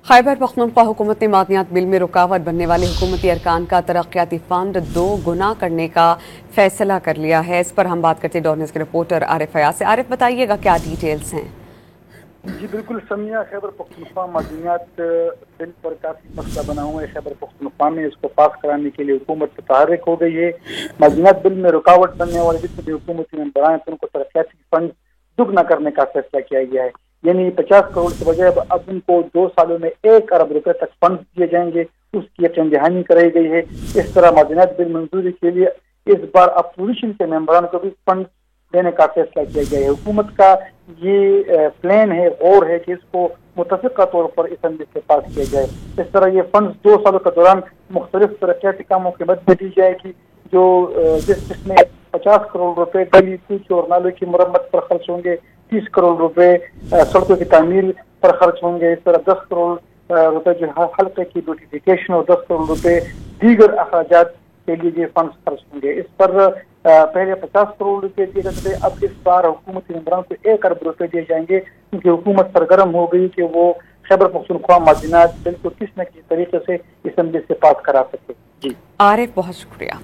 खैबर पख्तूनख्वा हुकूमत ने मादनियात बिल में रुकावट बनने वाले हुकूमती अरकान का तरक्याती फंड 2 गुना करने का फैसला कर लिया है। इस पर हम बात करते हैं डॉन न्यूज़ के रिपोर्टर आरिफ फयाज से। आरिफ, बताइएगा क्या डिटेल्स हैं? जी बिल्कुल समिया, खैबर पख्तूनख्वा मादनियात बिल पर काफी मसला बना हुआ है। खैबर पख्तूनख्वा में इसको पास कराने के लिए हुकूमत मुतहर्रिक हो गई है। मादनियात बिल में रुकावट बनने वाले जितने भी हुकूमती मेंबरान हैं उनको तरक्याती फंड दुगना करने का फैसला किया गया है। यानी 50 करोड़ के बजाय अब उनको 2 सालों में 1 अरब रुपए तक फंड दिए जाएंगे, उसकी यकीन दहानी कराई गई है। इस तरह मादनियात बिल मंजूरी के लिए इस बार अपोजिशन के मेंबरान को भी फंड देने का फैसला किया गया है। हुकूमत का ये प्लान है और है कि इसको मुतफ़िक़ा तौर पर असेंबली से पास किया जाए। इस तरह ये फंड 2 सालों के दौरान मुख्तलिफ तरक्याती कामों की मदद दी जाएगी, जो जिसमें 50 करोड़ रुपए गली कूच और नालों की मरम्मत पर खर्च होंगे, 30 करोड़ रुपए सड़कों की तामीर पर खर्च होंगे। इस तरह 10 करोड़ रुपए जो हल्के की ब्यूटिफिकेशन और 10 करोड़ रुपए दीगर अखराजात के लिए ये फंड खर्च होंगे। इस पर पहले 50 करोड़ रुपए दिए जाते थे, अब इस बार हुकूमती मेंबरान को 1 अरब रुपए दिए जाएंगे, क्योंकि हुकूमत सरगर्म हो गई कि वो खैबर पख्तूनख्वा मादनियात बिल को किस न किस तरीके से असेंबली से पास करा सके। जी आरिफ, बहुत शुक्रिया।